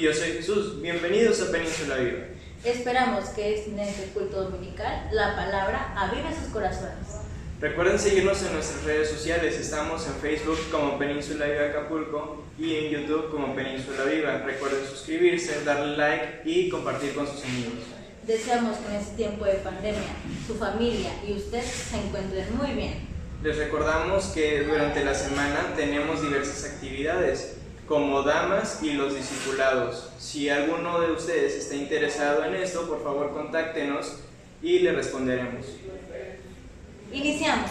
Y yo soy Jesús. Bienvenidos a Península Viva. Esperamos que en este culto dominical la palabra avive sus corazones. Recuerden seguirnos en nuestras redes sociales. Estamos en Facebook como Península Viva Acapulco y en YouTube como Península Viva. Recuerden suscribirse, darle like y compartir con sus amigos. Deseamos que en este tiempo de pandemia su familia y usted se encuentren muy bien. Les recordamos que durante la semana tenemos diversas actividades como damas y los discipulados. Si alguno de ustedes está interesado en esto, por favor contáctenos y le responderemos. Iniciamos.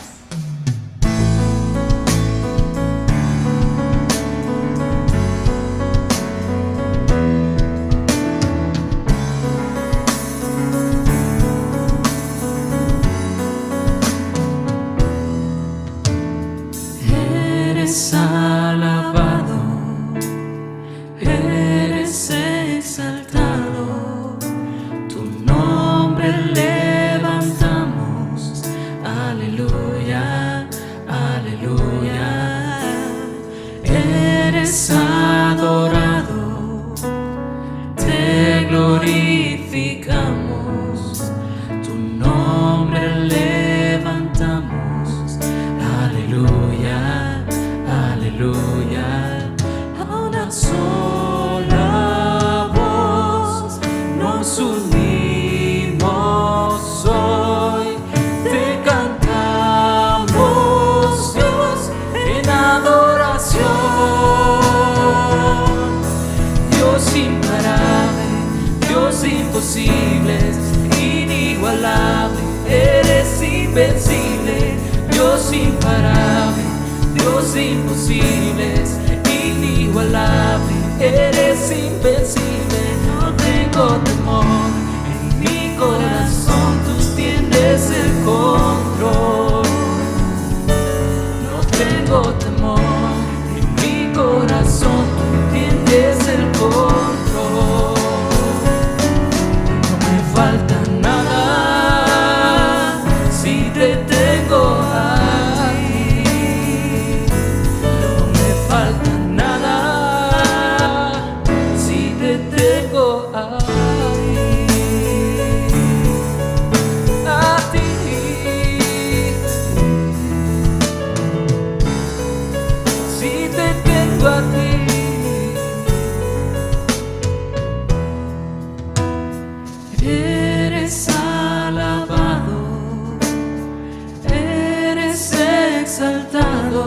Eres alabado, eres exaltado, tu nombre levantamos, aleluya, aleluya. Eres adorado, te glorificamos, tu nombre levantamos, aleluya, aleluya. A una sola voz nos unimos hoy, te cantamos, Dios, en adoración. Dios imparable, Dios imposible, inigualable, eres invencible. Dios imparable, Dios imposible, inigualable, eres invencible. No tengo temor, en mi corazón tú tienes el control. No tengo temor, en mi corazón tú tienes el control. No me falta nada si te tengo ahí. No me falta nada si te tengo ahí. A ti. Si te tengo a ti. Eres alabado, eres exaltado,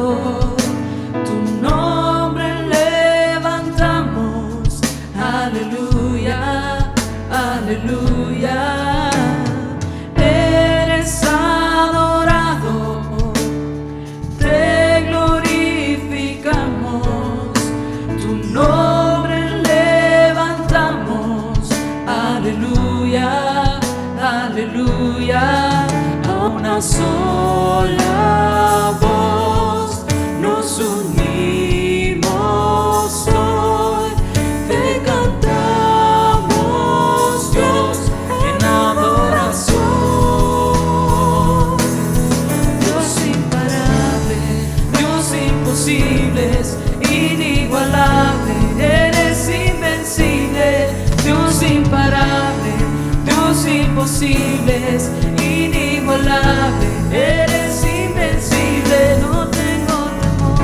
tu nombre levantamos, aleluya, aleluya. Eres adorado, te glorificamos, tu nombre levantamos, aleluya, aleluya. A una sola voz nos unimos hoy, te cantamos, Dios, en adoración. Dios imparable, Dios imposible, inigualable, eres invencible. Dios imparable, Dios imposible, inigualable, eres invencible. No tengo temor,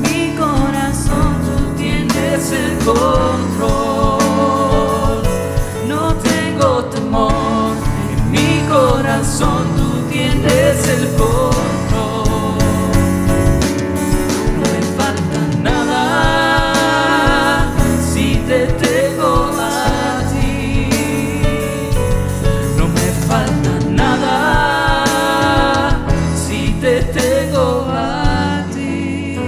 mi corazón tú tienes el control. No tengo temor, en mi corazón tú tienes el control. No me falta nada si te tengo a ti. No me falta nada si te tengo a ti.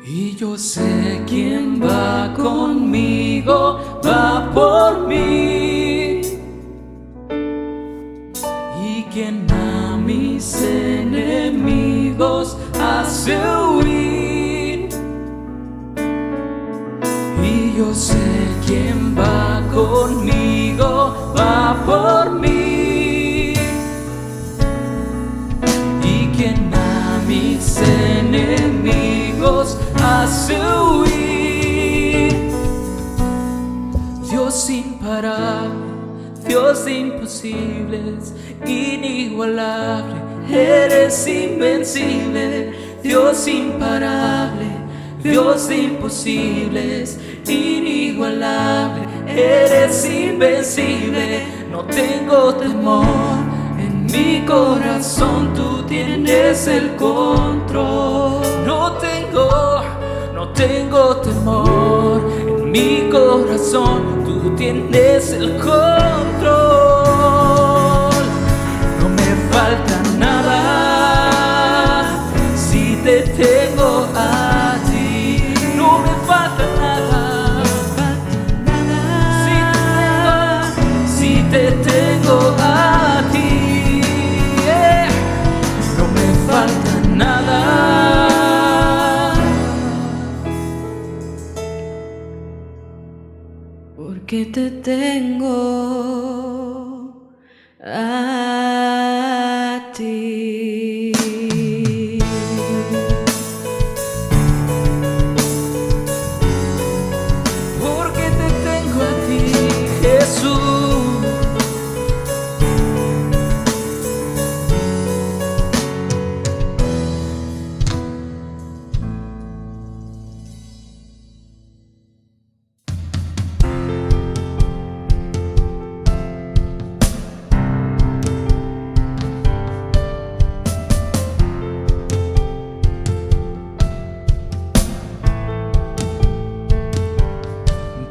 Y yo sé quién va conmigo, va por mí. Y quien a mis enemigos hace huir. Y Yo sé quién va conmigo, va por mí. Y quien a mis enemigos hace huir. Dios imparable, Dios de imposibles, inigualable, eres invencible. Dios imparable, Dios de imposibles, inigualable, eres invencible. No tengo temor, en mi corazón tú tienes el control. No tengo temor, en mi corazón tú tienes el control. No me falta nada si te tengo a ti. No me falta nada si te tengo a ti. No me falta nada. Porque te tengo a ti. Porque te tengo a ti, Jesús.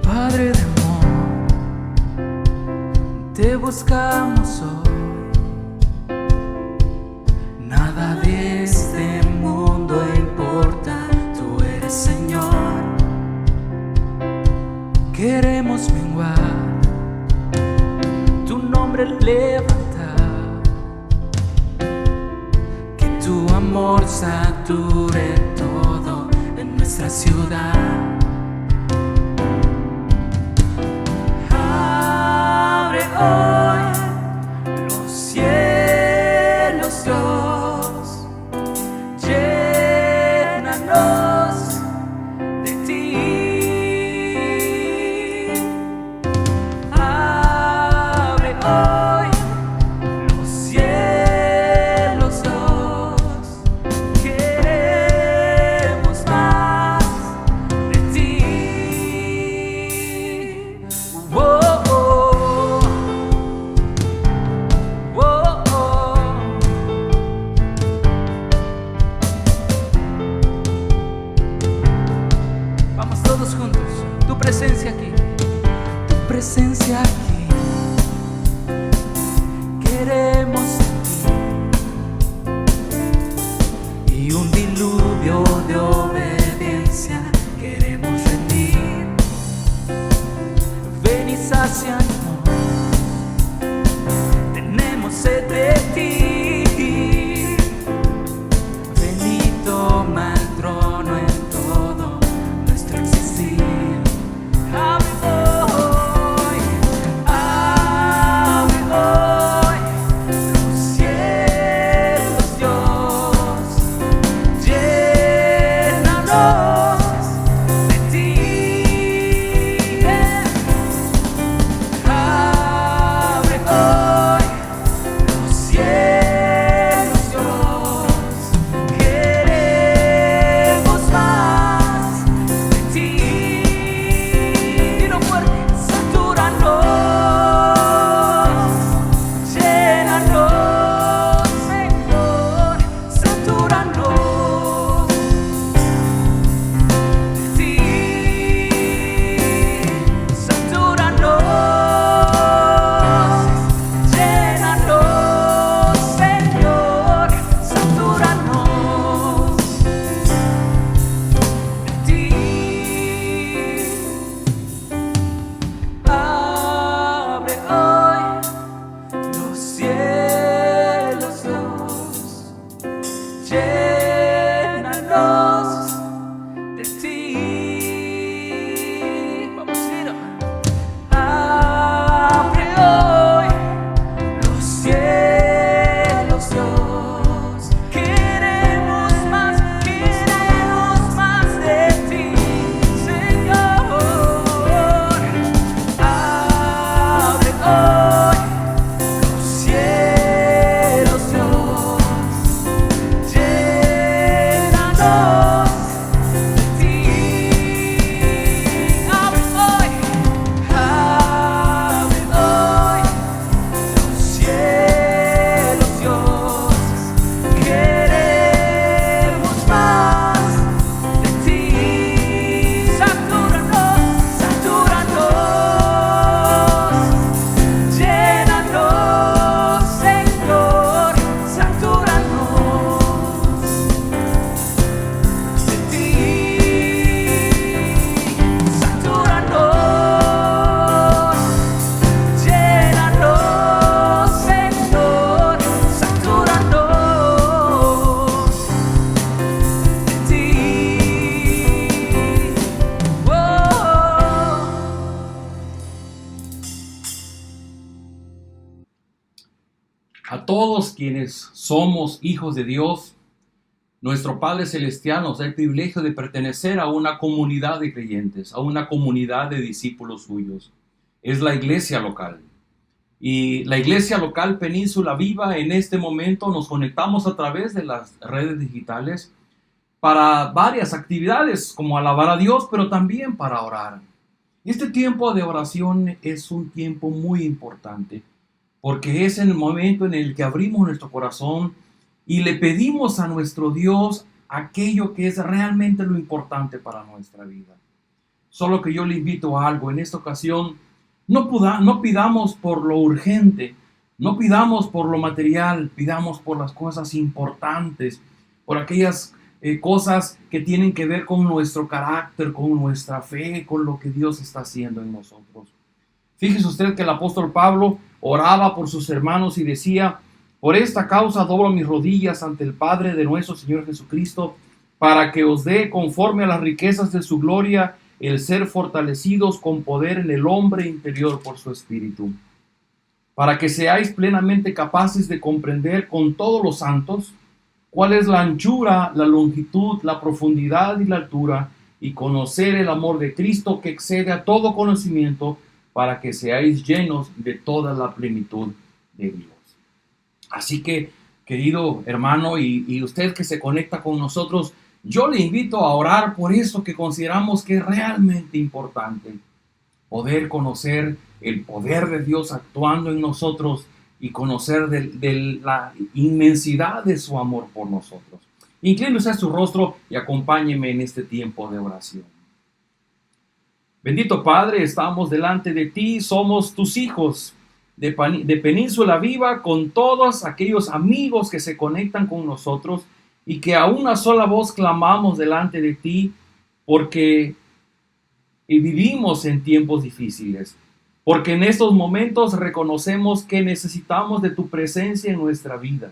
Padre de amor, te buscamos hoy. Nada de este mundo importa, tú eres Señor. Queremos menguar, tu nombre levantar, que tu amor sature todo en nuestra ciudad. Hoy los cielos, Dios, llénanos de ti. Abre hoy los cielos, Dios, queremos más de ti. Vamos todos juntos, tu presencia aquí, tu presencia aquí. Queremos ti y un diluvio de obediencia queremos rendir. Ven y sácianos, tenemos sed de ti. Ven y toma el trono en todo nuestro existir. Abre hoy los todos quienes somos hijos de Dios, nuestro Padre Celestial nos da el privilegio de pertenecer a una comunidad de creyentes, a una comunidad de discípulos suyos. Es la iglesia local. Y la iglesia local Península Viva, en este momento nos conectamos a través de las redes digitales para varias actividades, como alabar a Dios, pero también para orar. Este tiempo de oración es un tiempo muy importante, porque es el momento en el que abrimos nuestro corazón y le pedimos a nuestro Dios aquello que es realmente lo importante para nuestra vida. Solo que yo le invito a algo en esta ocasión. No pidamos por lo urgente, no pidamos por lo material, pidamos por las cosas importantes, por aquellas cosas que tienen que ver con nuestro carácter, con nuestra fe, con lo que Dios está haciendo en nosotros. Fíjese usted que el apóstol Pablo oraba por sus hermanos y decía: por esta causa doblo mis rodillas ante el Padre de nuestro Señor Jesucristo, para que os dé, conforme a las riquezas de su gloria, el ser fortalecidos con poder en el hombre interior por su Espíritu, para que seáis plenamente capaces de comprender con todos los santos cuál es la anchura, la longitud, la profundidad y la altura, y conocer el amor de Cristo que excede a todo conocimiento, para que seáis llenos de toda la plenitud de Dios. Así que, querido hermano, y usted que se conecta con nosotros, yo le invito a orar por eso que consideramos que es realmente importante. Poder conocer el poder de Dios actuando en nosotros y conocer de la inmensidad de su amor por nosotros. Inclínese a su rostro y acompáñeme en este tiempo de oración. Bendito Padre, estamos delante de ti, somos tus hijos de Península Viva, con todos aquellos amigos que se conectan con nosotros y que a una sola voz clamamos delante de ti, porque vivimos en tiempos difíciles, porque en estos momentos reconocemos que necesitamos de tu presencia en nuestra vida,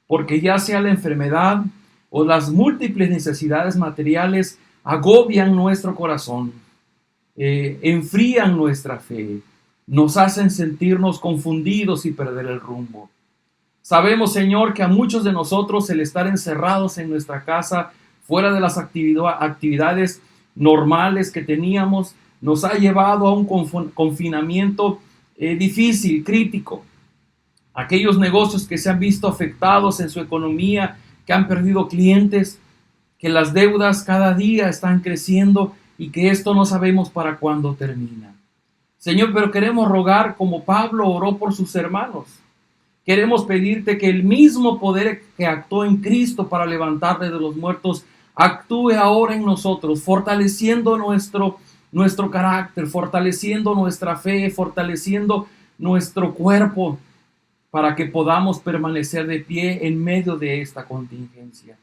porque ya sea la enfermedad o las múltiples necesidades materiales agobian nuestro corazón, enfrían nuestra fe, nos hacen sentirnos confundidos y perder el rumbo. Sabemos, Señor, que a muchos de nosotros el estar encerrados en nuestra casa, fuera de las actividades normales que teníamos, nos ha llevado a un confinamiento difícil, crítico. Aquellos negocios que se han visto afectados en su economía, que han perdido clientes, que las deudas cada día están creciendo y que esto no sabemos para cuándo termina. Señor, pero queremos rogar como Pablo oró por sus hermanos. Queremos pedirte que el mismo poder que actuó en Cristo para levantarle de los muertos, actúe ahora en nosotros, fortaleciendo nuestro carácter, fortaleciendo nuestra fe, fortaleciendo nuestro cuerpo, para que podamos permanecer de pie en medio de esta contingencia.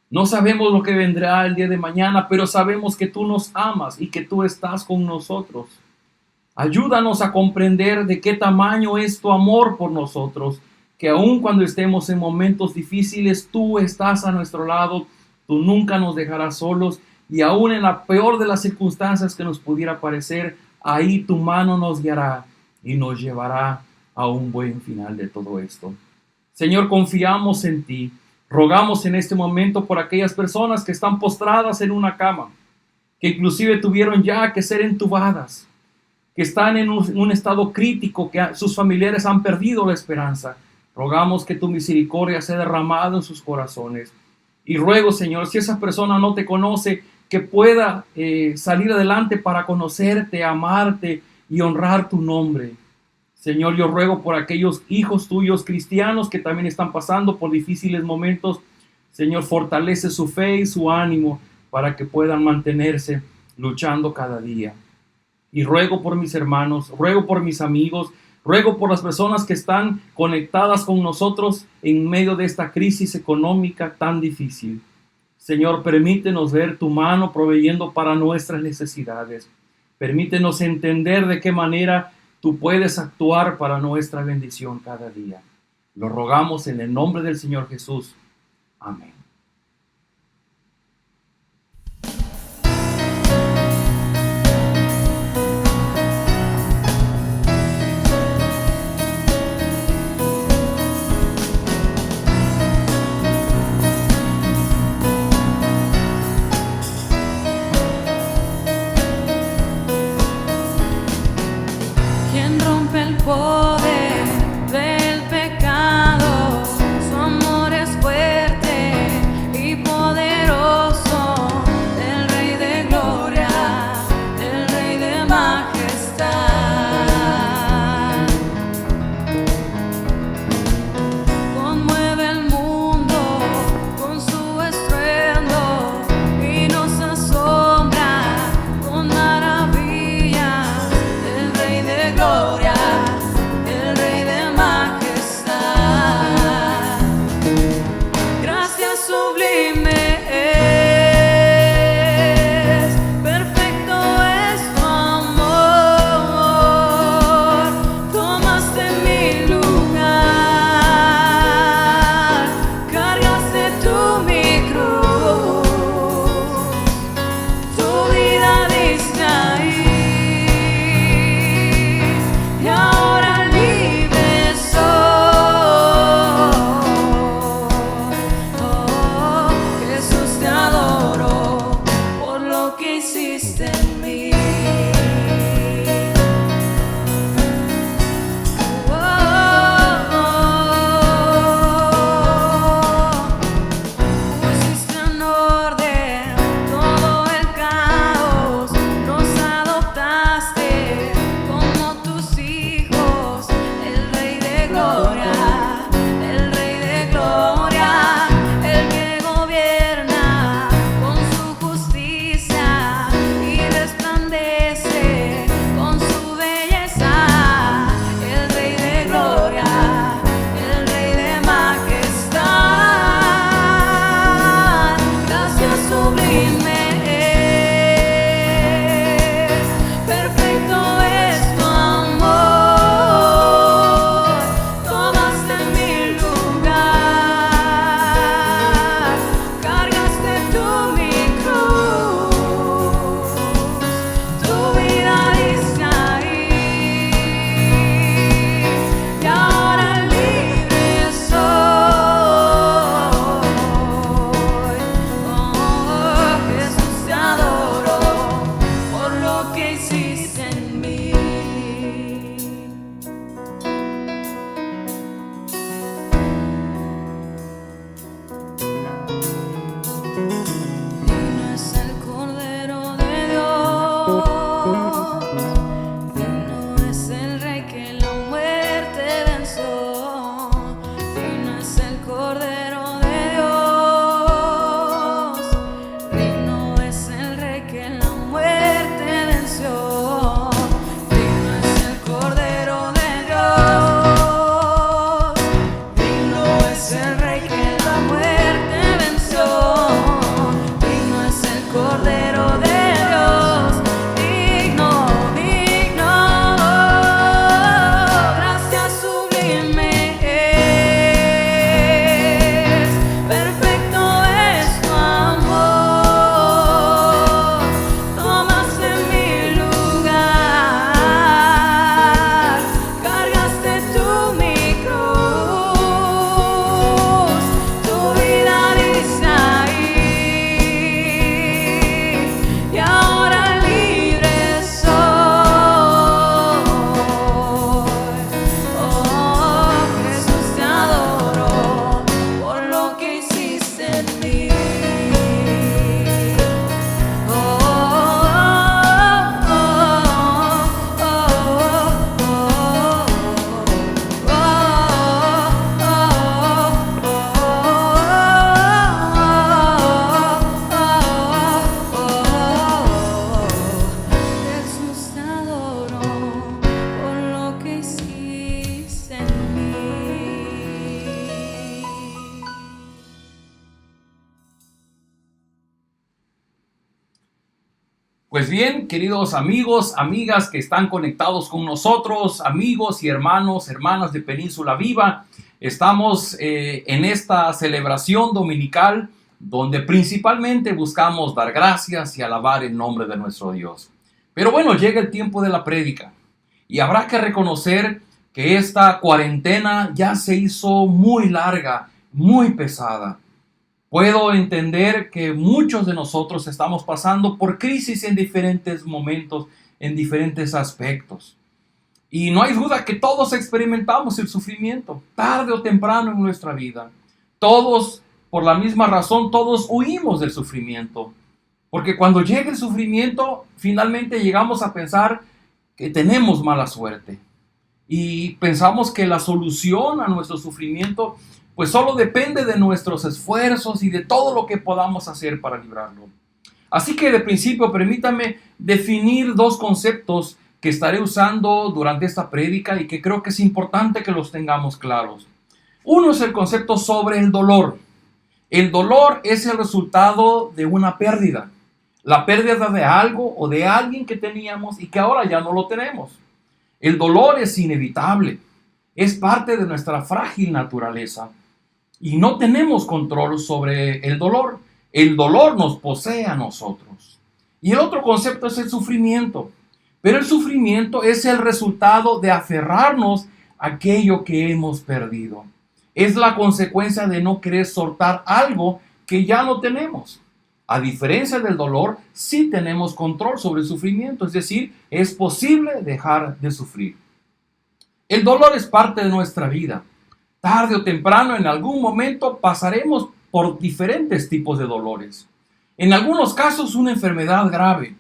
No sabemos lo que vendrá el día de mañana, pero sabemos que tú nos amas y que tú estás con nosotros. Ayúdanos a comprender de qué tamaño es tu amor por nosotros, que aun cuando estemos en momentos difíciles, tú estás a nuestro lado, tú nunca nos dejarás solos, y aun en la peor de las circunstancias que nos pudiera parecer, ahí tu mano nos guiará y nos llevará a un buen final de todo esto. Señor, confiamos en ti, rogamos en este momento por aquellas personas que están postradas en una cama, que inclusive tuvieron ya que ser entubadas, que están en un estado crítico, que sus familiares han perdido la esperanza. Rogamos que tu misericordia sea derramada en sus corazones. Y ruego, Señor, si esa persona no te conoce, que pueda salir adelante para conocerte, amarte y honrar tu nombre. Señor, yo ruego por aquellos hijos tuyos cristianos que también están pasando por difíciles momentos. Señor, fortalece su fe y su ánimo para que puedan mantenerse luchando cada día. Y ruego por mis hermanos, ruego por mis amigos, ruego por las personas que están conectadas con nosotros en medio de esta crisis económica tan difícil. Señor, permítenos ver tu mano proveyendo para nuestras necesidades. Permítenos entender de qué manera tú puedes actuar para nuestra bendición cada día. Lo rogamos en el nombre del Señor Jesús. Amén. rompe el poder del pecado. Su amor es fuerte y poderoso. El Rey de gloria, el Rey de majestad. Conmueve el mundo con su estruendo y nos asombra con maravillas. El Rey de gloria, el Rey de majestad. Gracias sublime es, perfecto es tu amor. Tomaste mi lugar, cargaste tú mi cruz, tu vida diste ahí, y ahora libre soy. Oh, Jesús, te adoro por lo que hiciste en mí. Pusiste en orden todo el caos, nos adoptaste como tus hijos. El Rey de gloria, el Rey de gloria, el que gobierna con su justicia y resplandece con su belleza. El Rey de gloria, el Rey de majestad. Gracias sublime es, perfecto es tu amor. Tomaste mi lugar, cargaste tú mi cruz, tu vida diste ahí, y ahora libre soy. Oh, Jesús, te adoro por lo que hiciste en mí. Digno es el Cordero de Dios, digno es el Rey que la muerte venció. Digno es el Cordero de Dios, digno es el Rey que la muerte venció. Digno es el Cordero de Dios, digno es el Rey que la muerte venció. Digno es el Cordero de Dios, digno, digno. Gracias sublime es, perfecto es tu amor. Tomaste mi lugar, cargaste tú mi cruz, tu vida diste ahí, y ahora libre soy. Oh, Jesús, te adoro por lo que hiciste en mí. Oh, Jesús, te adoro por lo que hiciste en mí. Pues bien, queridos amigos, amigas que están conectados con nosotros, amigos y hermanos, hermanas de Península Viva, estamos en esta celebración dominical donde principalmente buscamos dar gracias y alabar el nombre de nuestro Dios. Pero bueno, llega el tiempo de la prédica y habrá que reconocer que esta cuarentena ya se hizo muy larga, muy pesada. Puedo entender que muchos de nosotros estamos pasando por crisis en diferentes momentos, en diferentes aspectos. Y no hay duda que todos experimentamos el sufrimiento, tarde o temprano en nuestra vida. Todos, por la misma razón, todos huimos del sufrimiento. Porque cuando llega el sufrimiento, finalmente llegamos a pensar que tenemos mala suerte. Y pensamos que la solución a nuestro sufrimiento, pues solo depende de nuestros esfuerzos y de todo lo que podamos hacer para librarlo. Así que de principio, permítame definir dos conceptos que estaré usando durante esta prédica y que creo que es importante que los tengamos claros. Uno es el concepto sobre el dolor. El dolor es el resultado de una pérdida. La pérdida de algo o de alguien que teníamos y que ahora ya no lo tenemos. El dolor es inevitable. Es parte de nuestra frágil naturaleza. Y no tenemos control sobre el dolor. El dolor nos posee a nosotros. Y el otro concepto es el sufrimiento. Pero el sufrimiento es el resultado de aferrarnos a aquello que hemos perdido. Es la consecuencia de no querer soltar algo que ya no tenemos. A diferencia del dolor, sí tenemos control sobre el sufrimiento, es decir, es posible dejar de sufrir. El dolor es parte de nuestra vida. Tarde o temprano, en algún momento, pasaremos por diferentes tipos de dolores. En algunos casos, una enfermedad grave.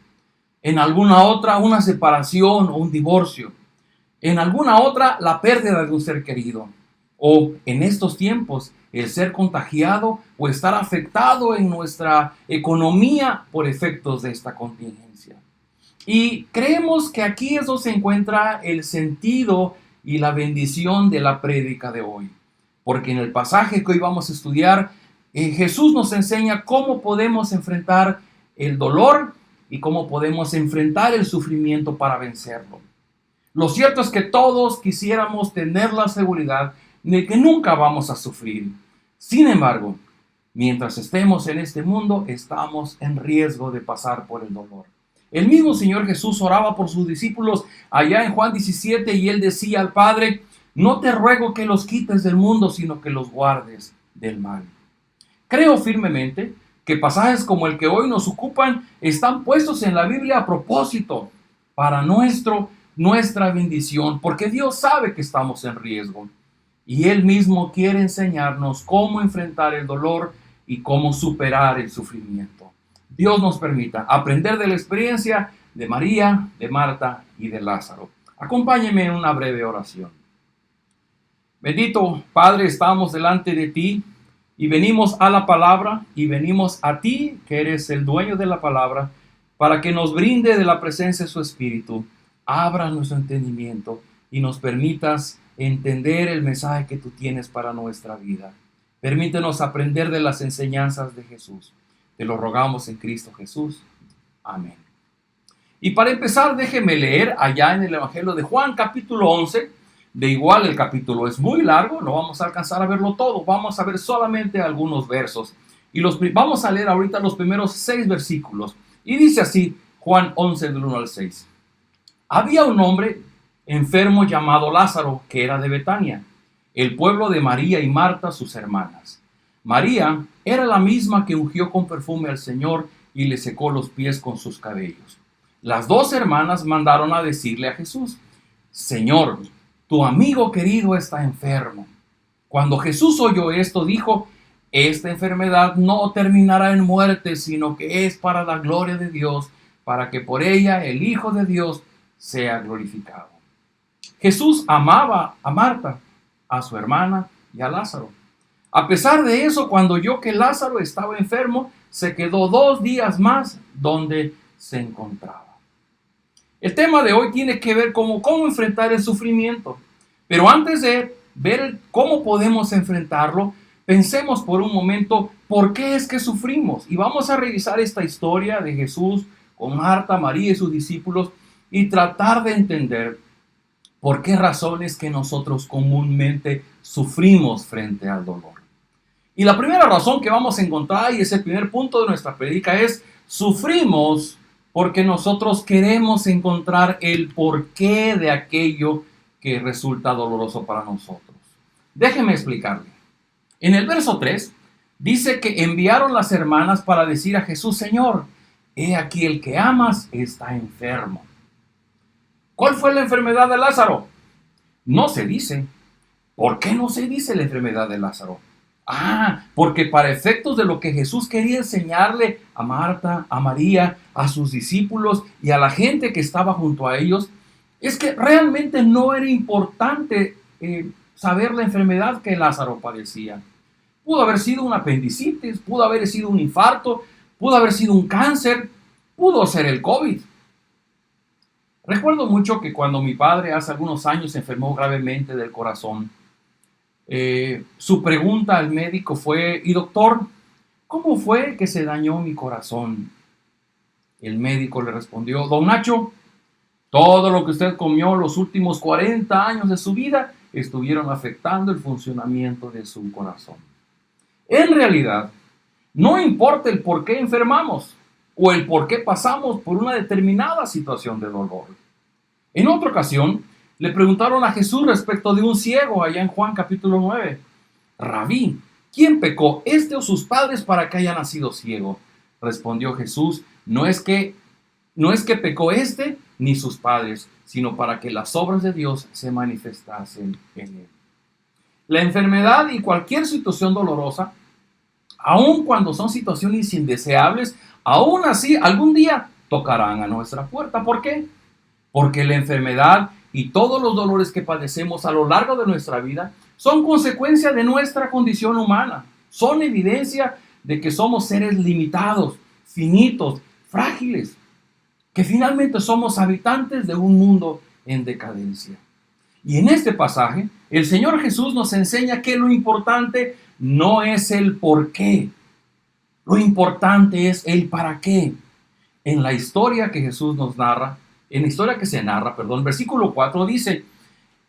En alguna otra, una separación o un divorcio. En alguna otra, la pérdida de un ser querido. O en estos tiempos, el ser contagiado o estar afectado en nuestra economía por efectos de esta contingencia. Y creemos que aquí es donde se encuentra el sentido y la bendición de la prédica de hoy. Porque en el pasaje que hoy vamos a estudiar, Jesús nos enseña cómo podemos enfrentar el dolor y cómo podemos enfrentar el sufrimiento para vencerlo. Lo cierto es que todos quisiéramos tener la seguridad de que nunca vamos a sufrir. Sin embargo, mientras estemos en este mundo, estamos en riesgo de pasar por el dolor. El mismo Señor Jesús oraba por sus discípulos allá en Juan 17 y Él decía al Padre: no te ruego que los quites del mundo, sino que los guardes del mal. Creo firmemente que pasajes como el que hoy nos ocupan están puestos en la Biblia a propósito para nuestra bendición, porque Dios sabe que estamos en riesgo. Y Él mismo quiere enseñarnos cómo enfrentar el dolor y cómo superar el sufrimiento. Dios nos permita aprender de la experiencia de María, de Marta y de Lázaro. Acompáñenme en una breve oración. Bendito Padre, estamos delante de ti y venimos a la palabra y venimos a ti, que eres el dueño de la palabra, para que nos brinde de la presencia de su Espíritu. Abra nuestro entendimiento y nos permitas entender el mensaje que tú tienes para nuestra vida. Permítenos aprender de las enseñanzas de Jesús. Te lo rogamos en Cristo Jesús. Amén. Y para empezar, déjeme leer allá en el Evangelio de Juan, capítulo 11. De igual, el capítulo es muy largo, no vamos a alcanzar a verlo todo. Vamos a ver solamente algunos versos. Y vamos a leer ahorita los primeros 6 versículos. Y dice así, Juan 11, del 1 al 6. Había un hombre enfermo llamado Lázaro, que era de Betania, el pueblo de María y Marta, sus hermanas. María era la misma que ungió con perfume al Señor y le secó los pies con sus cabellos. Las 2 hermanas mandaron a decirle a Jesús: Señor, tu amigo querido está enfermo. Cuando Jesús oyó esto, dijo: esta enfermedad no terminará en muerte, sino que es para la gloria de Dios, para que por ella el Hijo de Dios sea glorificado. Jesús amaba a Marta, a su hermana y a Lázaro. A pesar de eso, cuando oyó que Lázaro estaba enfermo, se quedó 2 días más donde se encontraba. El tema de hoy tiene que ver con cómo enfrentar el sufrimiento. Pero antes de ver cómo podemos enfrentarlo, pensemos por un momento por qué es que sufrimos. Y vamos a revisar esta historia de Jesús con Marta, María y sus discípulos y tratar de entender por qué razones que nosotros comúnmente sufrimos frente al dolor. Y la primera razón que vamos a encontrar, y es el primer punto de nuestra prédica, es: sufrimos porque nosotros queremos encontrar el porqué de aquello que resulta doloroso para nosotros. Déjeme explicarle. En el verso 3 dice que enviaron las hermanas para decir a Jesús: Señor, he aquí el que amas está enfermo. ¿Cuál fue la enfermedad de Lázaro? No se dice. ¿Por qué no se dice la enfermedad de Lázaro? Porque para efectos de lo que Jesús quería enseñarle a Marta, a María, a sus discípulos y a la gente que estaba junto a ellos, es que realmente no era importante saber la enfermedad que Lázaro padecía. Pudo haber sido un apendicitis, pudo haber sido un infarto, pudo haber sido un cáncer, pudo ser el COVID. Recuerdo mucho que cuando mi padre hace algunos años se enfermó gravemente del corazón, su pregunta al médico fue: ¿y doctor, cómo fue que se dañó mi corazón? El médico le respondió: don Nacho, todo lo que usted comió los últimos 40 años de su vida estuvieron afectando el funcionamiento de su corazón. En realidad, no importa el por qué enfermamos o el por qué pasamos por una determinada situación de dolor. En otra ocasión, le preguntaron a Jesús respecto de un ciego allá en Juan capítulo 9. Rabí, ¿quién pecó, este o sus padres, para que haya nacido ciego? Respondió Jesús: no es que pecó este ni sus padres, sino para que las obras de Dios se manifestasen en él. La enfermedad y cualquier situación dolorosa, aun cuando son situaciones indeseables, aún así algún día tocarán a nuestra puerta. ¿Por qué? Porque la enfermedad y todos los dolores que padecemos a lo largo de nuestra vida son consecuencia de nuestra condición humana. Son evidencia de que somos seres limitados, finitos, frágiles, que finalmente somos habitantes de un mundo en decadencia. Y en este pasaje, el Señor Jesús nos enseña que lo importante no es el por qué, lo importante es el para qué. En la historia que Jesús nos narra, versículo 4 dice: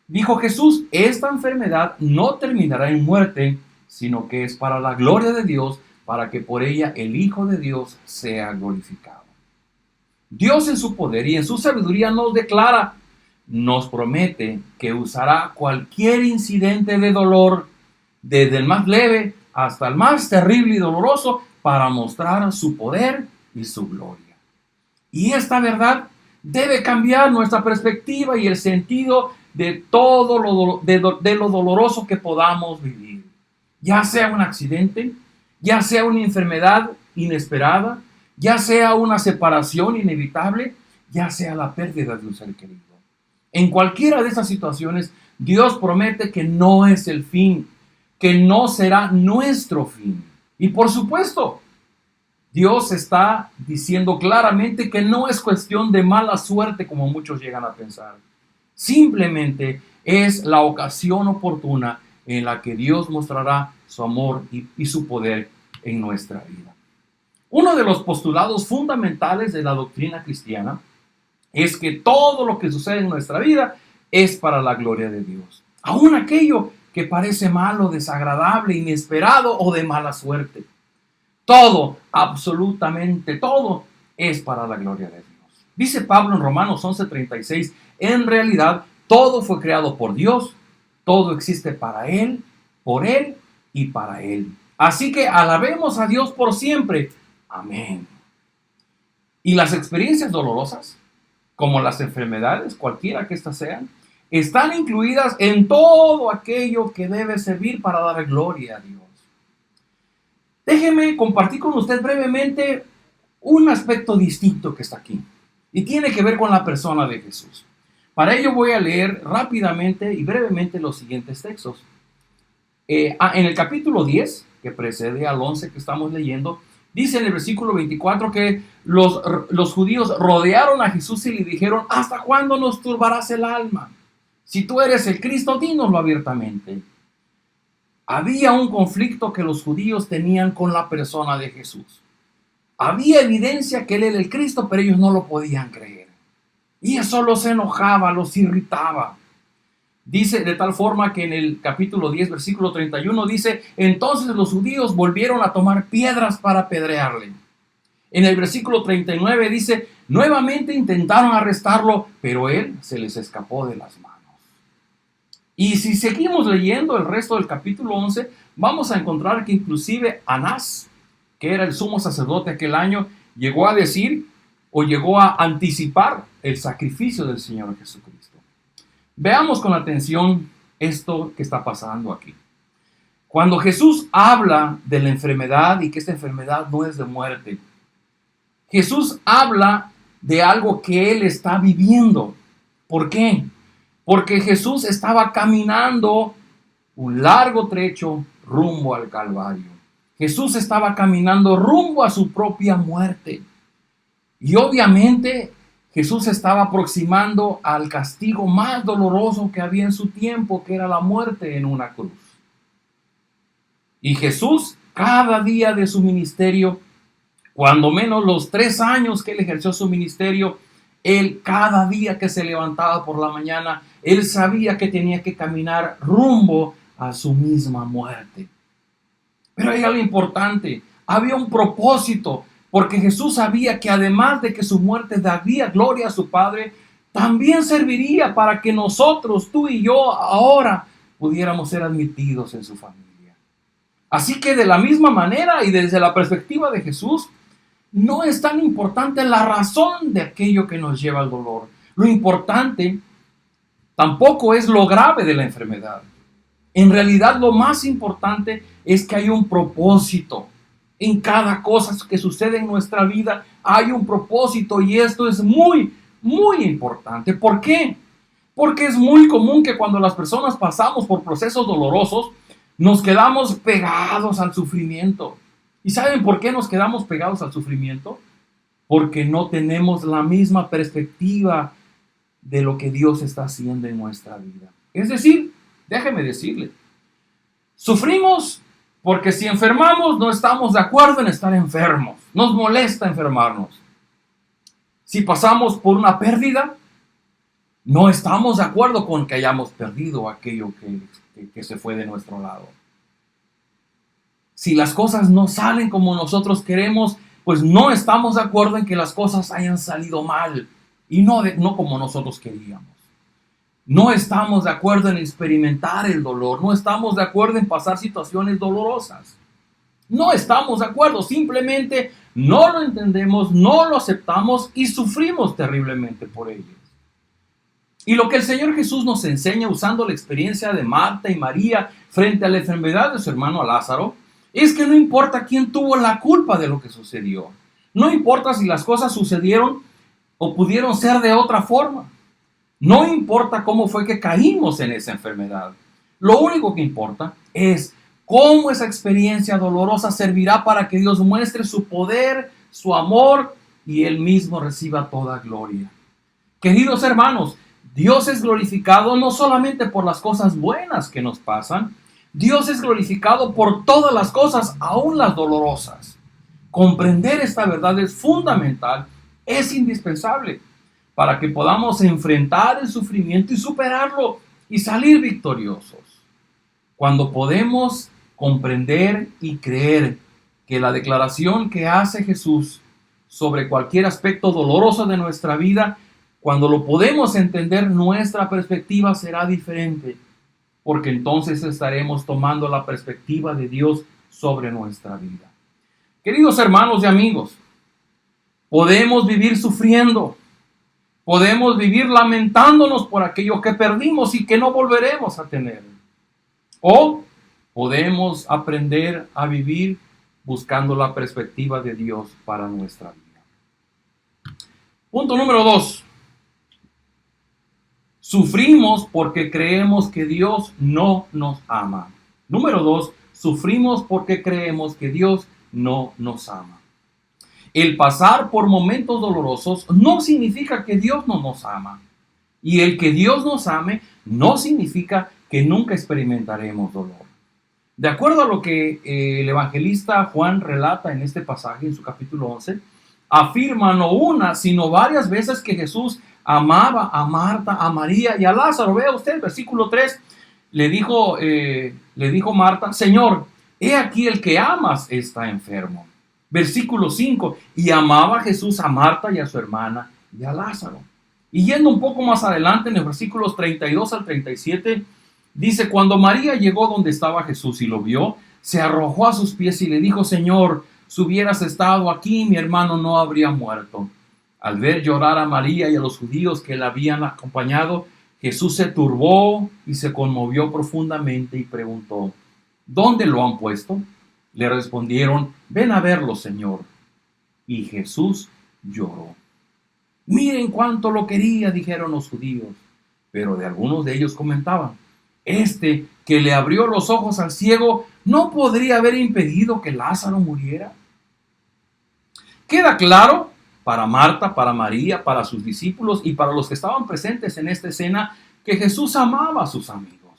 dijo Jesús, esta enfermedad no terminará en muerte, sino que es para la gloria de Dios, para que por ella el Hijo de Dios sea glorificado. Dios en su poder y en su sabiduría nos promete que usará cualquier incidente de dolor, desde el más leve hasta el más terrible y doloroso, para mostrar su poder y su gloria. Y esta verdad debe cambiar nuestra perspectiva y el sentido de todo de lo doloroso que podamos vivir. Ya sea un accidente, ya sea una enfermedad inesperada, ya sea una separación inevitable, ya sea la pérdida de un ser querido. En cualquiera de esas situaciones, Dios promete que no es el fin, que no será nuestro fin. Y por supuesto, Dios está diciendo claramente que no es cuestión de mala suerte como muchos llegan a pensar. Simplemente es la ocasión oportuna en la que Dios mostrará su amor y su poder en nuestra vida. Uno de los postulados fundamentales de la doctrina cristiana es que todo lo que sucede en nuestra vida es para la gloria de Dios. Aún aquello que parece malo, desagradable, inesperado o de mala suerte. Todo, absolutamente todo, es para la gloria de Dios. Dice Pablo en Romanos 11:36, en realidad todo fue creado por Dios, todo existe para Él, por Él y para Él. Así que alabemos a Dios por siempre. Amén. Y las experiencias dolorosas, como las enfermedades, cualquiera que éstas sean, están incluidas en todo aquello que debe servir para dar gloria a Dios. Déjeme compartir con usted brevemente un aspecto distinto que está aquí y tiene que ver con la persona de Jesús. Para ello voy a leer rápidamente y brevemente los siguientes textos. En el capítulo 10, que precede al 11 que estamos leyendo, dice en el versículo 24 que los judíos rodearon a Jesús y le dijeron: ¿hasta cuándo nos turbarás el alma? Si tú eres el Cristo, dínoslo abiertamente. Había un conflicto que los judíos tenían con la persona de Jesús. Había evidencia que Él era el Cristo, pero ellos no lo podían creer. Y eso los enojaba, los irritaba. Dice de tal forma que en el capítulo 10, versículo 31, dice: entonces los judíos volvieron a tomar piedras para apedrearle. En el versículo 39 dice: nuevamente intentaron arrestarlo, pero Él se les escapó de las manos. Y si seguimos leyendo el resto del capítulo 11, vamos a encontrar que inclusive Anás, que era el sumo sacerdote aquel año, llegó a decir o llegó a anticipar el sacrificio del Señor Jesucristo. Veamos con atención esto que está pasando aquí. Cuando Jesús habla de la enfermedad y que esta enfermedad no es de muerte, Jesús habla de algo que Él está viviendo. ¿Por qué? Porque Jesús estaba caminando un largo trecho rumbo al Calvario. Jesús estaba caminando rumbo a su propia muerte. Y obviamente Jesús estaba aproximando al castigo más doloroso que había en su tiempo, que era la muerte en una cruz. Y Jesús, cada día de su ministerio, cuando menos los 3 años que Él ejerció su ministerio, Él cada día que se levantaba por la mañana, Él sabía que tenía que caminar rumbo a su misma muerte. Pero hay algo importante, había un propósito, porque Jesús sabía que además de que su muerte daría gloria a su Padre, también serviría para que nosotros, tú y yo, ahora pudiéramos ser admitidos en su familia. Así que de la misma manera y desde la perspectiva de Jesús, no es tan importante la razón de aquello que nos lleva al dolor. Lo importante tampoco es lo grave de la enfermedad. En realidad lo más importante es que hay un propósito. En cada cosa que sucede en nuestra vida hay un propósito y esto es muy, muy importante. ¿Por qué? Porque es muy común que cuando las personas pasamos por procesos dolorosos, nos quedamos pegados al sufrimiento. ¿Y saben por qué nos quedamos pegados al sufrimiento? Porque no tenemos la misma perspectiva de lo que Dios está haciendo en nuestra vida. Es decir, déjeme decirle, sufrimos porque si enfermamos no estamos de acuerdo en estar enfermos. Nos molesta enfermarnos. Si pasamos por una pérdida, no estamos de acuerdo con que hayamos perdido aquello que se fue de nuestro lado. Si las cosas no salen como nosotros queremos, pues no estamos de acuerdo en que las cosas hayan salido mal y no como nosotros queríamos. No estamos de acuerdo en experimentar el dolor, no estamos de acuerdo en pasar situaciones dolorosas. No estamos de acuerdo, simplemente no lo entendemos, no lo aceptamos y sufrimos terriblemente por ello. Y lo que el Señor Jesús nos enseña usando la experiencia de Marta y María frente a la enfermedad de su hermano Lázaro, es que no importa quién tuvo la culpa de lo que sucedió. No importa si las cosas sucedieron o pudieron ser de otra forma. No importa cómo fue que caímos en esa enfermedad. Lo único que importa es cómo esa experiencia dolorosa servirá para que Dios muestre su poder, su amor y Él mismo reciba toda gloria. Queridos hermanos, Dios es glorificado no solamente por las cosas buenas que nos pasan, Dios es glorificado por todas las cosas, aún las dolorosas. Comprender esta verdad es fundamental, es indispensable para que podamos enfrentar el sufrimiento y superarlo y salir victoriosos. Cuando podemos comprender y creer que la declaración que hace Jesús sobre cualquier aspecto doloroso de nuestra vida, cuando lo podemos entender, nuestra perspectiva será diferente, porque entonces estaremos tomando la perspectiva de Dios sobre nuestra vida. Queridos hermanos y amigos, podemos vivir sufriendo, podemos vivir lamentándonos por aquello que perdimos y que no volveremos a tener. O podemos aprender a vivir buscando la perspectiva de Dios para nuestra vida. Punto número 2. Sufrimos porque creemos que Dios no nos ama. Número 2, sufrimos porque creemos que Dios no nos ama. El pasar por momentos dolorosos no significa que Dios no nos ama. Y el que Dios nos ame no significa que nunca experimentaremos dolor. De acuerdo a lo que el evangelista Juan relata en este pasaje, en su capítulo 11, afirma no una, sino varias veces que Jesús amaba a Marta, a María y a Lázaro. Vea usted, versículo 3, le dijo Marta, Señor, he aquí el que amas está enfermo. Versículo 5, y amaba Jesús a Marta y a su hermana y a Lázaro. Y yendo un poco más adelante, en los versículos 32 al 37, dice, cuando María llegó donde estaba Jesús y lo vio, se arrojó a sus pies y le dijo, Señor, si hubieras estado aquí, mi hermano no habría muerto. Al ver llorar a María y a los judíos que la habían acompañado, Jesús se turbó y se conmovió profundamente y preguntó: ¿dónde lo han puesto? Le respondieron: ven a verlo, Señor. Y Jesús lloró. Miren cuánto lo quería, dijeron los judíos. Pero de algunos de ellos comentaban: este que le abrió los ojos al ciego, ¿no podría haber impedido que Lázaro muriera? Queda claro para Marta, para María, para sus discípulos y para los que estaban presentes en esta escena que Jesús amaba a sus amigos.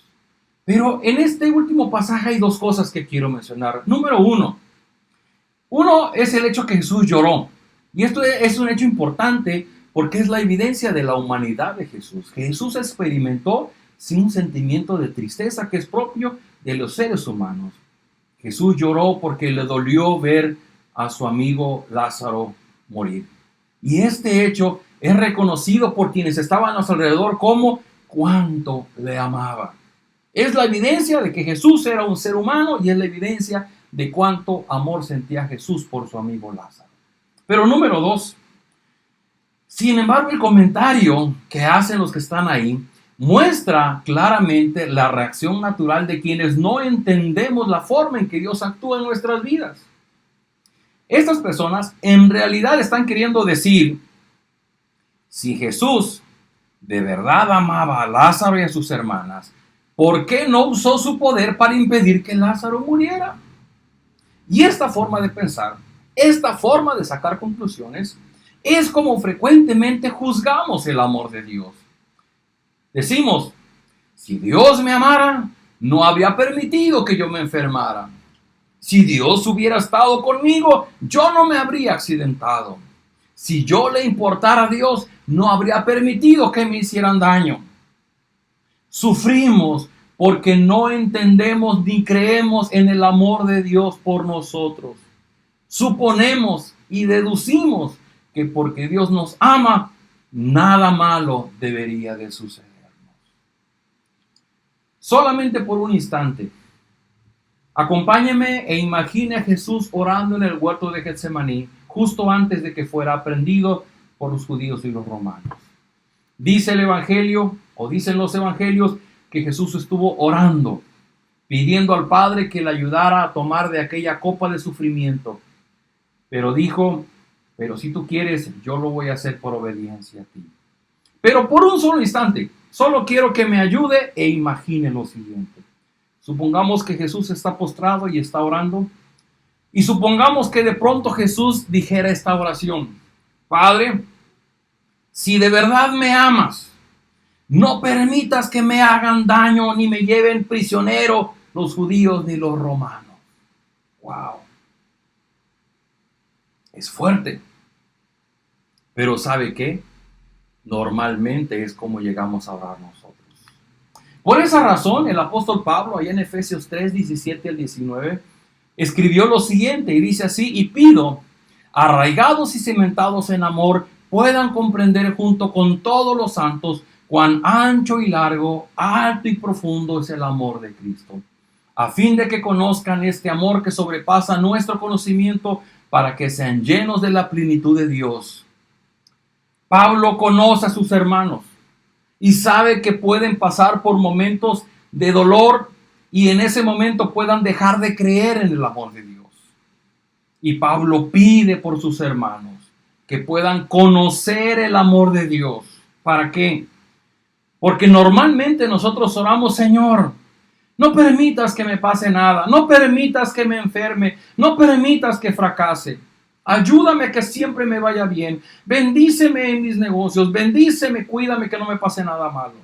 Pero en este último pasaje hay dos cosas que quiero mencionar. Número uno es el hecho que Jesús lloró. Y esto es un hecho importante porque es la evidencia de la humanidad de Jesús. Jesús experimentó sin un sentimiento de tristeza que es propio de los seres humanos. Jesús lloró porque le dolió ver a su amigo Lázaro morir. Y este hecho es reconocido por quienes estaban a su alrededor como cuánto le amaba. Es la evidencia de que Jesús era un ser humano y es la evidencia de cuánto amor sentía Jesús por su amigo Lázaro. Pero número dos, sin embargo, el comentario que hacen los que están ahí muestra claramente la reacción natural de quienes no entendemos la forma en que Dios actúa en nuestras vidas. Estas personas en realidad están queriendo decir: si Jesús de verdad amaba a Lázaro y a sus hermanas, ¿por qué no usó su poder para impedir que Lázaro muriera? Y esta forma de pensar, esta forma de sacar conclusiones, es como frecuentemente juzgamos el amor de Dios. Decimos: si Dios me amara, no habría permitido que yo me enfermara. Si Dios hubiera estado conmigo, yo no me habría accidentado. Si yo le importara a Dios, no habría permitido que me hicieran daño. Sufrimos porque no entendemos ni creemos en el amor de Dios por nosotros. Suponemos y deducimos que porque Dios nos ama, nada malo debería de sucedernos. Solamente por un instante, acompáñeme e imagine a Jesús orando en el huerto de Getsemaní, justo antes de que fuera aprehendido por los judíos y los romanos. Dice el Evangelio, o dicen los Evangelios, que Jesús estuvo orando, pidiendo al Padre que le ayudara a tomar de aquella copa de sufrimiento. Pero dijo: pero si tú quieres, yo lo voy a hacer por obediencia a ti. Pero por un solo instante, solo quiero que me ayude e imagine lo siguiente. Supongamos que Jesús está postrado y está orando. Y supongamos que de pronto Jesús dijera esta oración: Padre, si de verdad me amas, no permitas que me hagan daño ni me lleven prisionero los judíos ni los romanos. ¡Wow! Es fuerte. Pero ¿sabe qué? Normalmente es como llegamos a orar nosotros. Por esa razón, el apóstol Pablo, allá en Efesios 3, 17 al 19, escribió lo siguiente y dice así: y pido, arraigados y cimentados en amor, puedan comprender junto con todos los santos cuán ancho y largo, alto y profundo es el amor de Cristo, a fin de que conozcan este amor que sobrepasa nuestro conocimiento, para que sean llenos de la plenitud de Dios. Pablo conoce a sus hermanos y sabe que pueden pasar por momentos de dolor y en ese momento puedan dejar de creer en el amor de Dios. Y Pablo pide por sus hermanos que puedan conocer el amor de Dios. ¿Para qué? Porque normalmente nosotros oramos: Señor, no permitas que me pase nada, no permitas que me enferme, no permitas que fracase. Ayúdame que siempre me vaya bien. Bendíceme en mis negocios, bendíceme, cuídame que no me pase nada malo.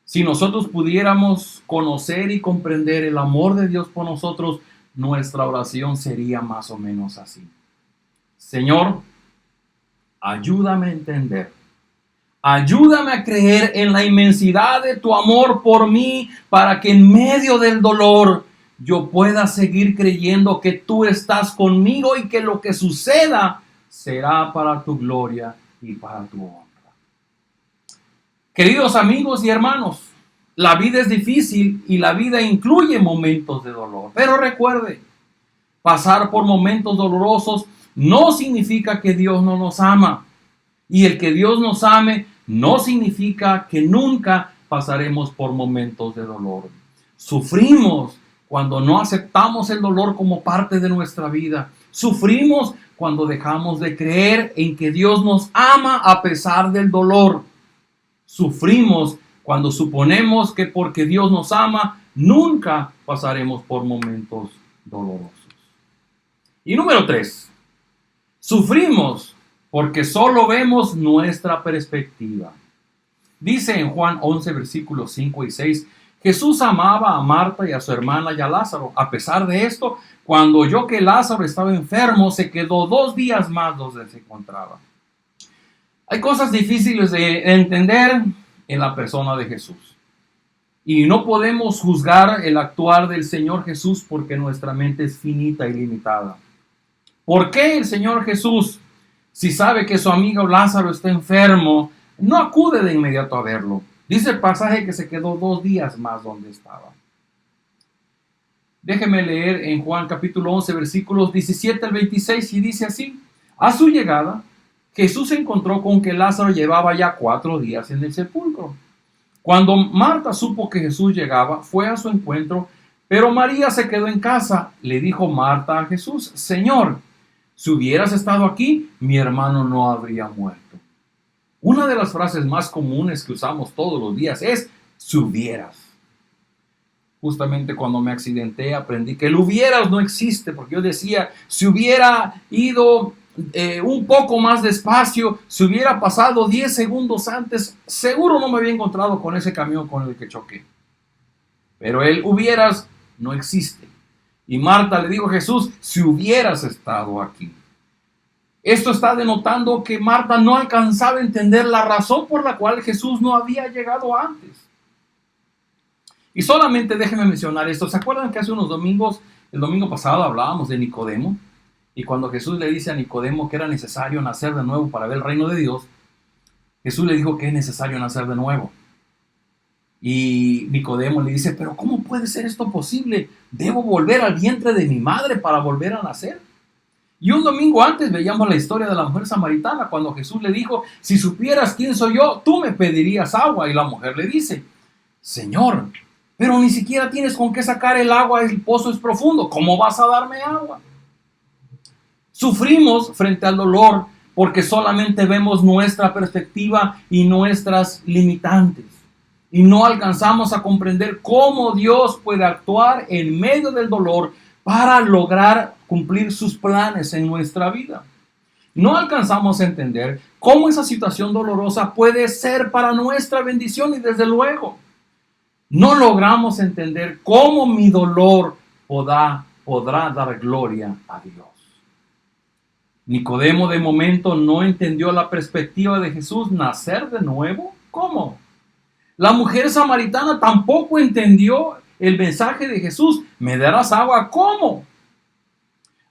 Si nosotros pudiéramos conocer y comprender el amor de Dios por nosotros, nuestra oración sería más o menos así: Señor, ayúdame a entender. Ayúdame a creer en la inmensidad de tu amor por mí, para que en medio del dolor yo pueda seguir creyendo que tú estás conmigo y que lo que suceda será para tu gloria y para tu honra. Queridos amigos y hermanos, la vida es difícil y la vida incluye momentos de dolor. Pero recuerde, pasar por momentos dolorosos no significa que Dios no nos ama. Y el que Dios nos ame no significa que nunca pasaremos por momentos de dolor. Sufrimos cuando no aceptamos el dolor como parte de nuestra vida. Sufrimos cuando dejamos de creer en que Dios nos ama a pesar del dolor. Sufrimos cuando suponemos que porque Dios nos ama, nunca pasaremos por momentos dolorosos. Y número 3, sufrimos porque solo vemos nuestra perspectiva. Dice en Juan 11, versículos 5 y 6, Jesús amaba a Marta y a su hermana y a Lázaro. A pesar de esto, cuando oyó que Lázaro estaba enfermo, se quedó 2 días más donde se encontraba. Hay cosas difíciles de entender en la persona de Jesús. Y no podemos juzgar el actuar del Señor Jesús porque nuestra mente es finita y limitada. ¿Por qué el Señor Jesús, si sabe que su amigo Lázaro está enfermo, no acude de inmediato a verlo? Dice el pasaje que se quedó 2 días más donde estaba. Déjeme leer en Juan capítulo 11, versículos 17 al 26, y dice así: a su llegada, Jesús se encontró con que Lázaro llevaba ya 4 días en el sepulcro. Cuando Marta supo que Jesús llegaba, fue a su encuentro, pero María se quedó en casa. Le dijo Marta a Jesús: Señor, si hubieras estado aquí, mi hermano no habría muerto. Una de las frases más comunes que usamos todos los días es si hubieras. Justamente cuando me accidenté aprendí que el hubieras no existe, porque yo decía, si hubiera ido un poco más despacio, si hubiera pasado 10 segundos antes, seguro no me había encontrado con ese camión con el que choqué. Pero el hubieras no existe. Y Marta le dijo a Jesús: si hubieras estado aquí. Esto está denotando que Marta no alcanzaba a entender la razón por la cual Jesús no había llegado antes. Y solamente déjenme mencionar esto. ¿Se acuerdan que hace unos domingos, el domingo pasado, hablábamos de Nicodemo? Y cuando Jesús le dice a Nicodemo que era necesario nacer de nuevo para ver el reino de Dios, Jesús le dijo que es necesario nacer de nuevo. Y Nicodemo le dice: pero ¿cómo puede ser esto posible? ¿Debo volver al vientre de mi madre para volver a nacer? Y un domingo antes veíamos la historia de la mujer samaritana, cuando Jesús le dijo: si supieras quién soy yo, tú me pedirías agua. Y la mujer le dice: Señor, pero ni siquiera tienes con qué sacar el agua, el pozo es profundo, ¿cómo vas a darme agua? Sufrimos frente al dolor porque solamente vemos nuestra perspectiva y nuestras limitantes. Y no alcanzamos a comprender cómo Dios puede actuar en medio del dolor para lograr cumplir sus planes en nuestra vida. No alcanzamos a entender cómo esa situación dolorosa puede ser para nuestra bendición, y desde luego no logramos entender cómo mi dolor podrá dar gloria a Dios. Nicodemo de momento no entendió la perspectiva de Jesús: nacer de nuevo. ¿Cómo? La mujer samaritana tampoco entendió el mensaje de Jesús: ¿me darás agua? ¿Cómo?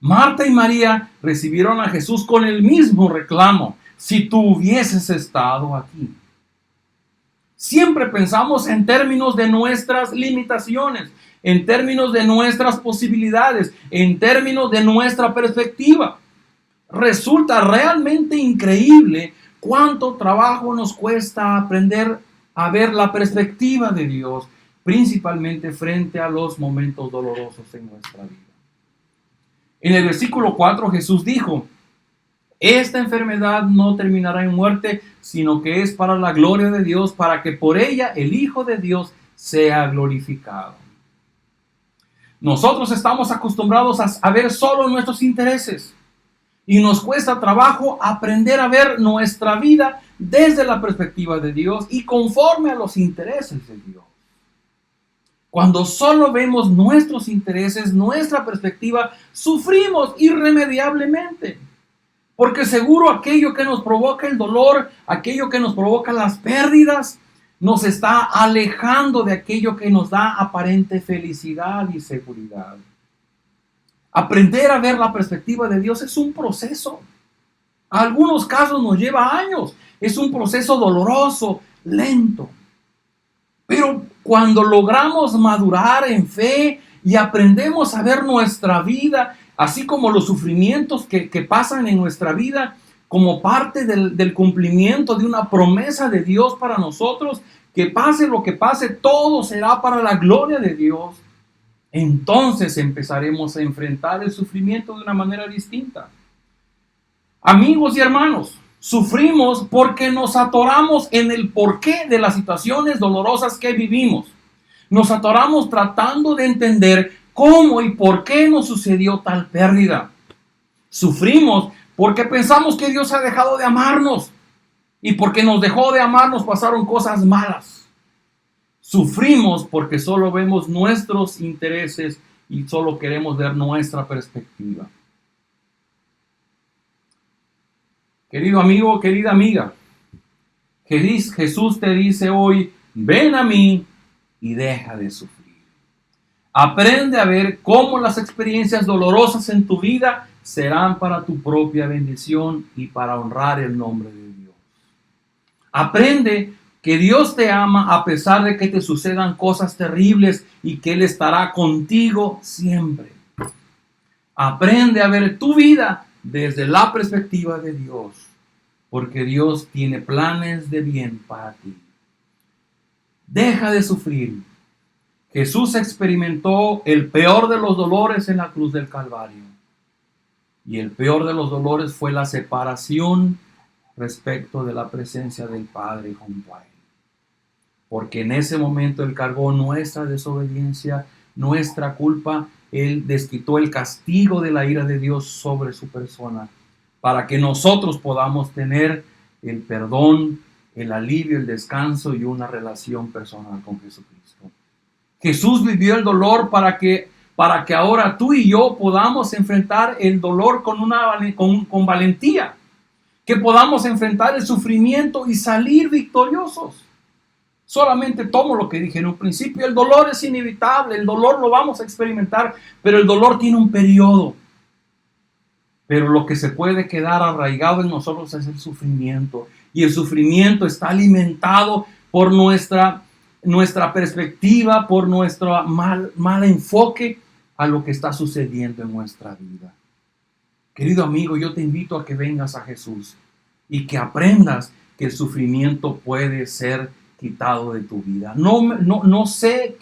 Marta y María recibieron a Jesús con el mismo reclamo: si tú hubieses estado aquí. Siempre pensamos en términos de nuestras limitaciones, en términos de nuestras posibilidades, en términos de nuestra perspectiva. Resulta realmente increíble cuánto trabajo nos cuesta aprender a ver la perspectiva de Dios, principalmente frente a los momentos dolorosos en nuestra vida. En el versículo 4 Jesús dijo: esta enfermedad no terminará en muerte, sino que es para la gloria de Dios, para que por ella el Hijo de Dios sea glorificado. Nosotros estamos acostumbrados a ver solo nuestros intereses, y nos cuesta trabajo aprender a ver nuestra vida desde la perspectiva de Dios y conforme a los intereses de Dios. Cuando solo vemos nuestros intereses, nuestra perspectiva, sufrimos irremediablemente. Porque seguro aquello que nos provoca el dolor, aquello que nos provoca las pérdidas, nos está alejando de aquello que nos da aparente felicidad y seguridad. Aprender a ver la perspectiva de Dios es un proceso. A algunos casos nos lleva años. Es un proceso doloroso, lento. Pero cuando logramos madurar en fe y aprendemos a ver nuestra vida, así como los sufrimientos que pasan en nuestra vida, como parte del cumplimiento de una promesa de Dios para nosotros, que pase lo que pase, todo será para la gloria de Dios. Entonces empezaremos a enfrentar el sufrimiento de una manera distinta. Amigos y hermanos, sufrimos porque nos atoramos en el porqué de las situaciones dolorosas que vivimos. Nos atoramos tratando de entender cómo y por qué nos sucedió tal pérdida. Sufrimos porque pensamos que Dios ha dejado de amarnos, y porque nos dejó de amar nos pasaron cosas malas. Sufrimos porque solo vemos nuestros intereses y solo queremos ver nuestra perspectiva. Querido amigo, querida amiga, Jesús te dice hoy: ven a mí y deja de sufrir. Aprende a ver cómo las experiencias dolorosas en tu vida serán para tu propia bendición y para honrar el nombre de Dios. Aprende que Dios te ama a pesar de que te sucedan cosas terribles y que Él estará contigo siempre. Aprende a ver tu vida desde la perspectiva de Dios, porque Dios tiene planes de bien para ti. Deja de sufrir. Jesús experimentó el peor de los dolores en la cruz del Calvario. Y el peor de los dolores fue la separación respecto de la presencia del Padre junto a Él. Porque en ese momento Él cargó nuestra desobediencia, nuestra culpa. Él desquitó el castigo de la ira de Dios sobre su persona, para que nosotros podamos tener el perdón, el alivio, el descanso y una relación personal con Jesucristo. Jesús vivió el dolor para que ahora tú y yo podamos enfrentar el dolor con valentía, que podamos enfrentar el sufrimiento y salir victoriosos. Solamente tomo lo que dije en un principio: el dolor es inevitable, el dolor lo vamos a experimentar, pero el dolor tiene un periodo. Pero lo que se puede quedar arraigado en nosotros es el sufrimiento, y el sufrimiento está alimentado por nuestra perspectiva, por nuestro mal enfoque a lo que está sucediendo en nuestra vida. Querido amigo, yo te invito a que vengas a Jesús y que aprendas que el sufrimiento puede ser quitado de tu vida. No sé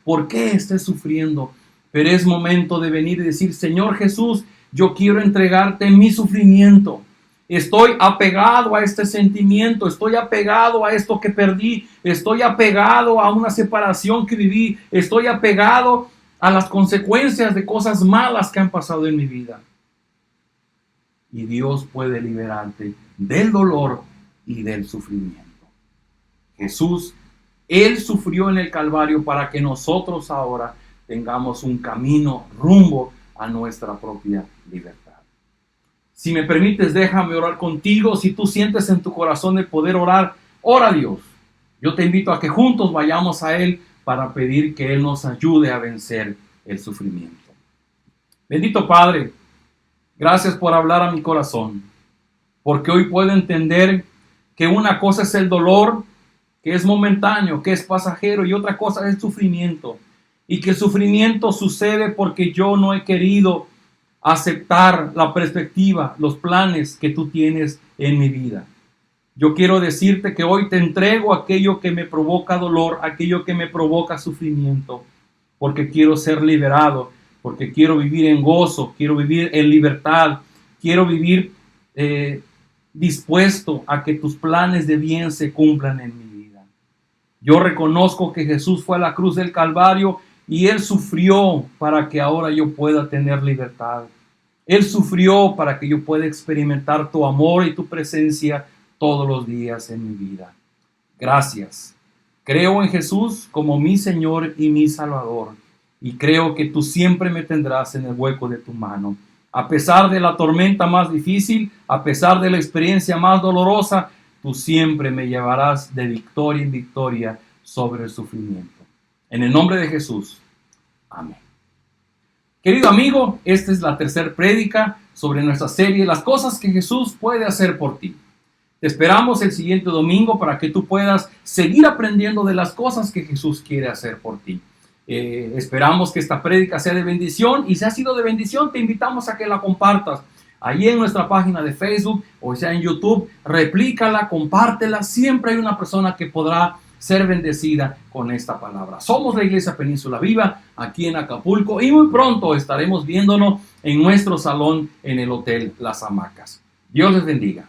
por qué estés sufriendo, pero es momento de venir y decir: Señor Jesús, yo quiero entregarte mi sufrimiento. Estoy apegado a este sentimiento, estoy apegado a esto que perdí, estoy apegado a una separación que viví, estoy apegado a las consecuencias de cosas malas que han pasado en mi vida. Y Dios puede liberarte del dolor y del sufrimiento. Jesús, Él sufrió en el Calvario para que nosotros ahora tengamos un camino rumbo a nuestra propia libertad. Si me permites, déjame orar contigo. Si tú sientes en tu corazón el poder orar, ora a Dios. Yo te invito a que juntos vayamos a Él para pedir que Él nos ayude a vencer el sufrimiento. Bendito Padre, gracias por hablar a mi corazón, porque hoy puedo entender que una cosa es el dolor, que es momentáneo, que es pasajero, y otra cosa es el sufrimiento, y que el sufrimiento sucede porque yo no he querido aceptar la perspectiva, los planes que tú tienes en mi vida. Yo quiero decirte que hoy te entrego aquello que me provoca dolor, aquello que me provoca sufrimiento, porque quiero ser liberado, porque quiero vivir en gozo, quiero vivir en libertad, quiero vivir dispuesto a que tus planes de bien se cumplan en mi vida. Yo reconozco que Jesús fue a la cruz del Calvario y Él sufrió para que ahora yo pueda tener libertad. Él sufrió para que yo pueda experimentar tu amor y tu presencia todos los días en mi vida. Gracias. Creo en Jesús como mi Señor y mi Salvador, y creo que tú siempre me tendrás en el hueco de tu mano. A pesar de la tormenta más difícil, a pesar de la experiencia más dolorosa, tú siempre me llevarás de victoria en victoria sobre el sufrimiento. En el nombre de Jesús. Amén. Querido amigo, esta es la tercera prédica sobre nuestra serie Las cosas que Jesús puede hacer por ti. Te esperamos el siguiente domingo para que tú puedas seguir aprendiendo de las cosas que Jesús quiere hacer por ti. Esperamos que esta prédica sea de bendición, y si ha sido de bendición, te invitamos a que la compartas. Ahí en nuestra página de Facebook, o sea en YouTube, replícala, compártela. Siempre hay una persona que podrá ser bendecida con esta palabra. Somos la Iglesia Península Viva, aquí en Acapulco, y muy pronto estaremos viéndonos en nuestro salón en el Hotel Las Hamacas. Dios les bendiga.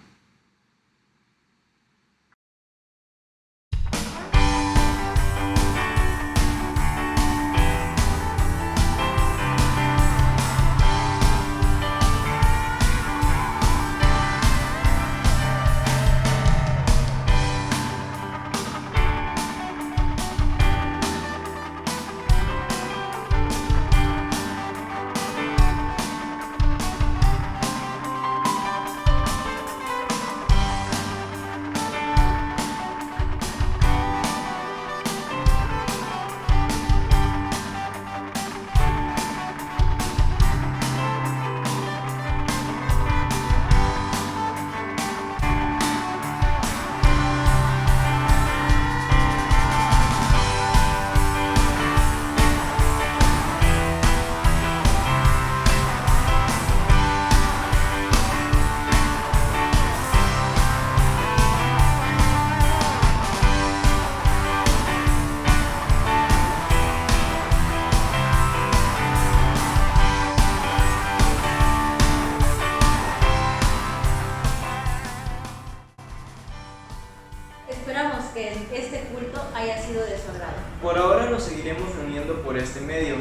Esperamos que este culto haya sido de su agrado. Por ahora nos seguiremos reuniendo por este medio,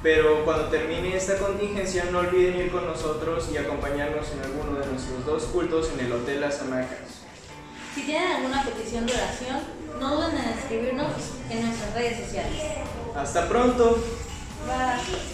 pero cuando termine esta contingencia no olviden ir con nosotros y acompañarnos en alguno de nuestros 2 cultos en el Hotel Las Hamacas. Si tienen alguna petición de oración, no duden en escribirnos en nuestras redes sociales. ¡Hasta pronto! Bye.